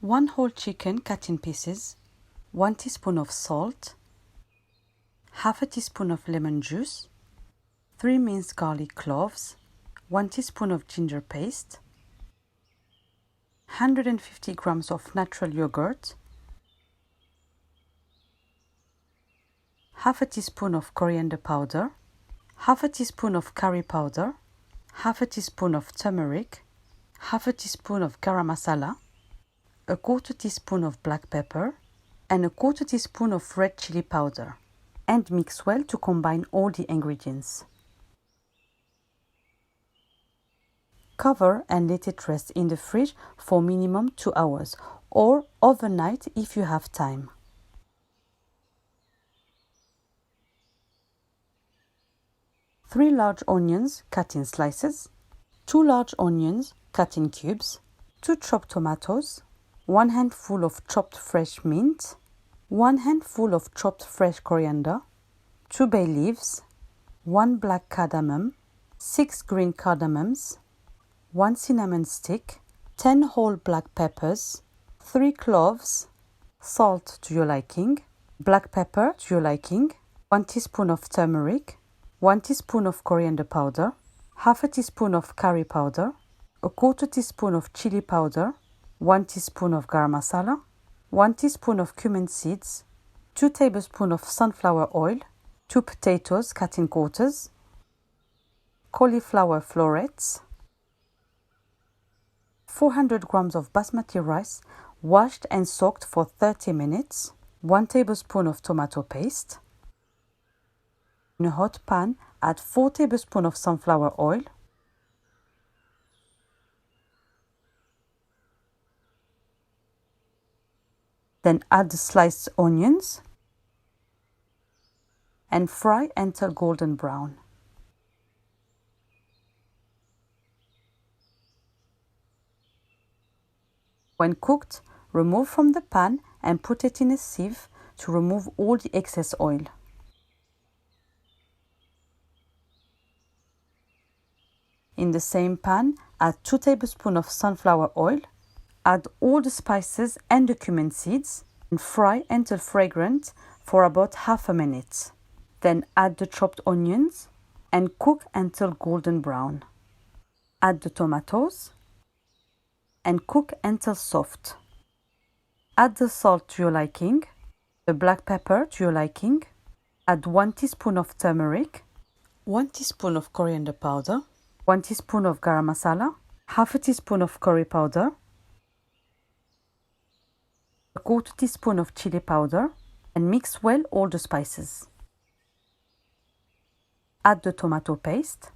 1 whole chicken cut in pieces, 1 teaspoon of salt, half a teaspoon of lemon juice, 3 minced garlic cloves, 1 teaspoon of ginger paste, 150 grams of natural yogurt, half a teaspoon of coriander powder, half a teaspoon of curry powder, half a teaspoon of turmeric, half a teaspoon of garam masala, a quarter teaspoon of black pepper, and a quarter teaspoon of red chilli powder, and mix well to combine all the ingredients. Cover and let it rest in the fridge for minimum 2 hours or overnight if you have time. Three large onions cut in slices, 2 large onions cut in cubes, 2 chopped tomatoes, 1 handful of chopped fresh mint, 1 handful of chopped fresh coriander, 2 bay leaves, 1 black cardamom, 6 green cardamoms, 1 cinnamon stick, 10 whole black peppers, 3 cloves, salt to your liking, black pepper to your liking, 1 teaspoon of turmeric, 1 teaspoon of coriander powder, half a teaspoon of curry powder, a quarter teaspoon of chili powder, 1 teaspoon of garam masala, 1 teaspoon of cumin seeds, 2 tablespoons of sunflower oil, 2 potatoes cut in quarters, cauliflower florets, 400 grams of basmati rice washed and soaked for 30 minutes, 1 tablespoon of tomato paste. In a hot pan, add 4 tablespoons of sunflower oil, then add the sliced onions and fry until golden brown. When cooked, remove from the pan and put it in a sieve to remove all the excess oil. In the same pan, add 2 tablespoons of sunflower oil, add all the spices and the cumin seeds, and fry until fragrant for about half a minute. Then add the chopped onions and cook until golden brown. Add the tomatoes and cook until soft. Add the salt to your liking, the black pepper to your liking, add 1 teaspoon of turmeric, 1 teaspoon of coriander powder, 1 teaspoon of garam masala, half a teaspoon of curry powder, a quarter teaspoon of chili powder, and mix well all the spices. Add the tomato paste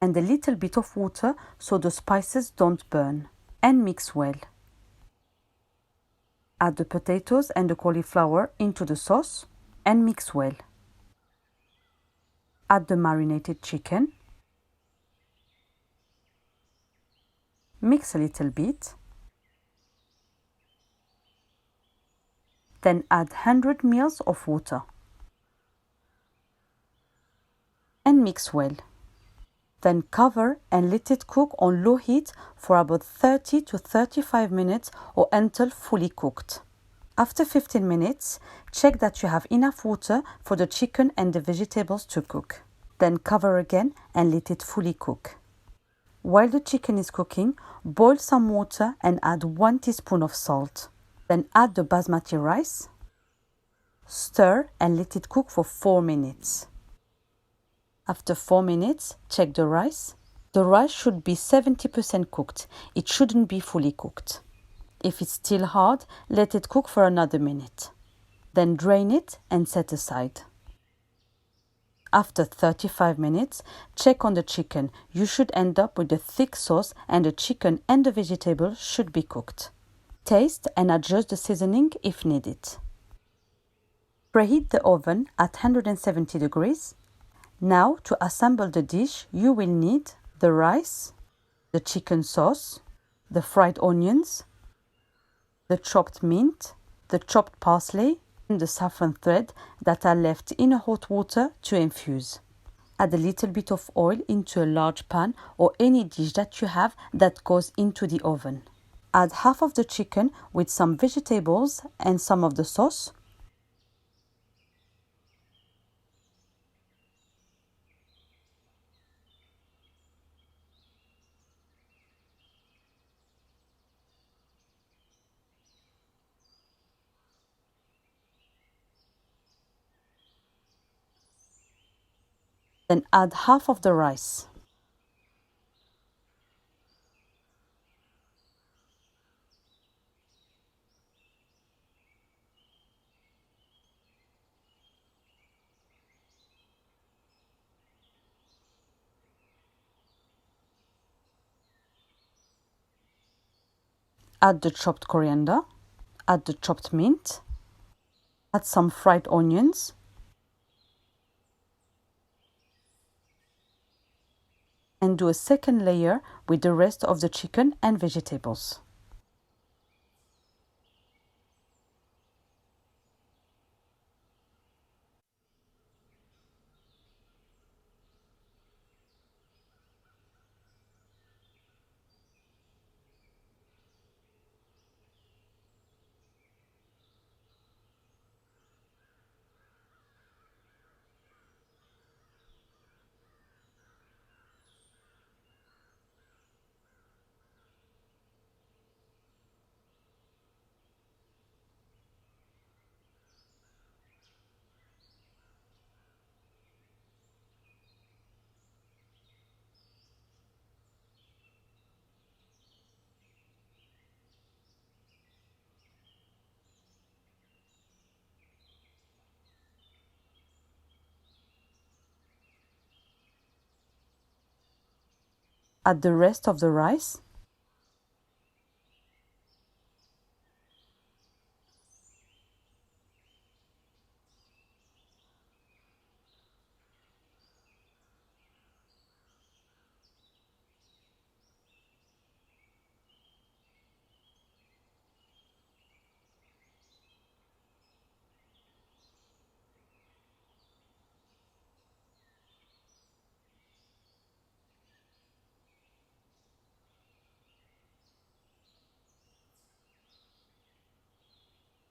and a little bit of water so the spices don't burn, and mix well. Add the potatoes and the cauliflower into the sauce and mix well. Add the marinated chicken. Mix a little bit. Then add 100 ml of water. And mix well. Then cover and let it cook on low heat for about 30 to 35 minutes or until fully cooked. After 15 minutes, check that you have enough water for the chicken and the vegetables to cook. Then cover again and let it fully cook. While the chicken is cooking, boil some water and add 1 teaspoon of salt. Then add the basmati rice. Stir and let it cook for 4 minutes. After 4 minutes, check the rice. The rice should be 70% cooked. It shouldn't be fully cooked. If it's still hard, let it cook for another minute. Then drain it and set aside. After 35 minutes, check on the chicken. You should end up with a thick sauce and the chicken and the vegetables should be cooked. Taste and adjust the seasoning if needed. Preheat the oven at 170 degrees. Now, to assemble the dish, you will need the rice, the chicken sauce, the fried onions, the chopped mint, the chopped parsley, and the saffron thread that are left in hot water to infuse. Add a little bit of oil into a large pan or any dish that you have that goes into the oven. Add half of the chicken with some vegetables and some of the sauce. Then add half of the rice. Add the chopped coriander. Add the chopped mint. Add some fried onions. And do a second layer with the rest of the chicken and vegetables. Add the rest of the rice.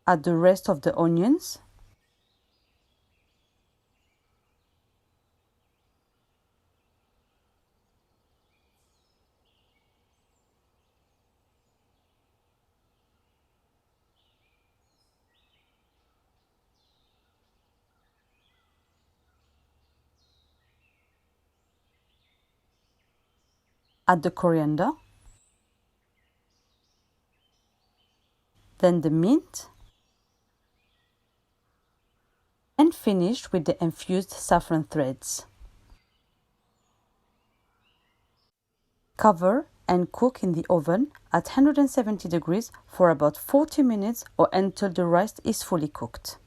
Add the rest of the onions. Add the coriander. Then the mint. And finish with the infused saffron threads. Cover and cook in the oven at 170 degrees for about 40 minutes or until the rice is fully cooked.